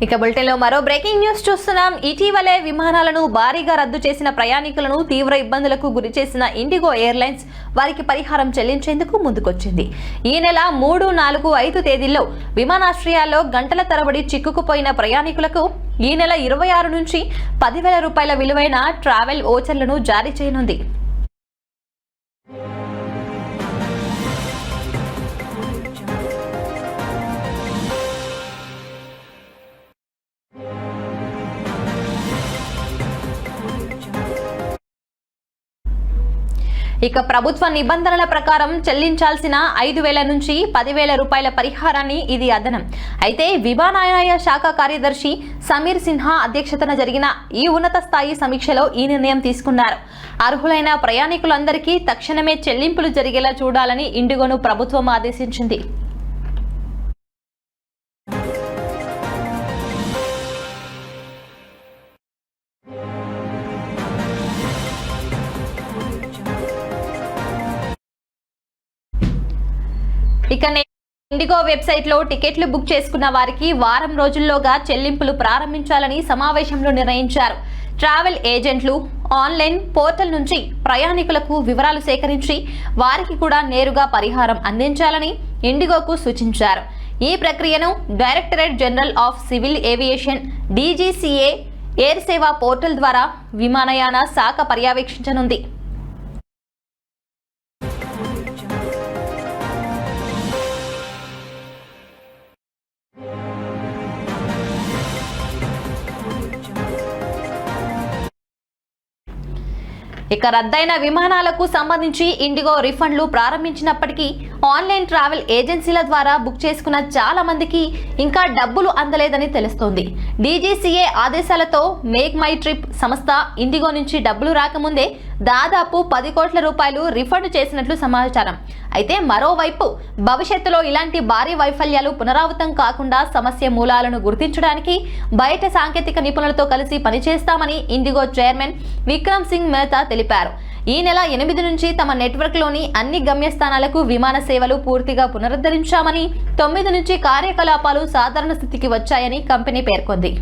ఇక బులెటిన్లో మరో బ్రేకింగ్ న్యూస్ చూస్తున్నాం. ఇటీవలే విమానాలను భారీగా రద్దు చేసిన ప్రయాణికులను తీవ్ర ఇబ్బందులకు గురి చేసిన ఇండిగో ఎయిర్లైన్స్ వారికి పరిహారం చెల్లించేందుకు ముందుకొచ్చింది. ఈ నెల 3, 4, 5 తేదీల్లో విమానాశ్రయాల్లో గంటల తరబడి చిక్కుకుపోయిన ప్రయాణికులకు ఈ నెల 26 నుంచి 10,000 రూపాయల విలువైన ట్రావెల్ ఓచర్లను జారీ చేయనుంది. ఇక ప్రభుత్వ నిబంధనల ప్రకారం చెల్లించాల్సిన 5,000 నుంచి 10,000 రూపాయల పరిహారాన్ని ఇది అదనం. అయితే విమానయాన శాఖ కార్యదర్శి సమీర్ సిన్హా అధ్యక్షతన జరిగిన ఈ ఉన్నత స్థాయి సమీక్షలో ఈ నిర్ణయం తీసుకున్నారు. అర్హులైన ప్రయాణికులందరికీ తక్షణమే చెల్లింపులు జరిగేలా చూడాలని ఇండిగోను ప్రభుత్వం ఆదేశించింది. ఇక ఇండిగో వెబ్సైట్లో టికెట్లు బుక్ చేసుకున్న వారికి వారం రోజుల్లోగా చెల్లింపులు ప్రారంభించాలని సమావేశంలో నిర్ణయించారు. ట్రావెల్ ఏజెంట్లు ఆన్లైన్ పోర్టల్ నుంచి ప్రయాణికులకు వివరాలు సేకరించి వారికి కూడా నేరుగా పరిహారం అందించాలని ఇండిగోకు సూచించారు. ఈ ప్రక్రియను directorate general of civil aviation DGCA air సేవా పోర్టల్ ద్వారా విమానయాన శాఖ పర్యవేక్షించనుంది. ఇక రద్దయిన విమానాలకు సంబంధించి ఇండిగో రిఫండ్లు ప్రారంభించినప్పటికీ ఆన్లైన్ ట్రావెల్ ఏజెన్సీల ద్వారా బుక్ చేసుకున్న చాలా మందికి ఇంకా డబ్బులు అందలేదని తెలుస్తోంది. DGCA ఆదేశాలతో మేక్ మై ట్రిప్ సంస్థ ఇండిగో నుంచి డబ్బులు రాకముందే దాదాపు 10 కోట్ల రూపాయలు రిఫండ్ చేసినట్లు సమాచారం. అయితే మరోవైపు భవిష్యత్తులో ఇలాంటి భారీ వైఫల్యాలు పునరావృతం కాకుండా సమస్య మూలాలను గుర్తించడానికి బయట సాంకేతిక నిపుణులతో కలిసి పనిచేస్తామని ఇండిగో చైర్మన్ విక్రమ్ సింగ్ మెహతా తెలిపారు. ఈ నెల 8 నుంచి తమ నెట్వర్క్లోని అన్ని గమ్యస్థానాలకు విమాన సేవలు పూర్తిగా పునరుద్ధరించామని, 9 నుంచి కార్యకలాపాలు సాధారణ స్థితికి వచ్చాయని కంపెనీ పేర్కొంది.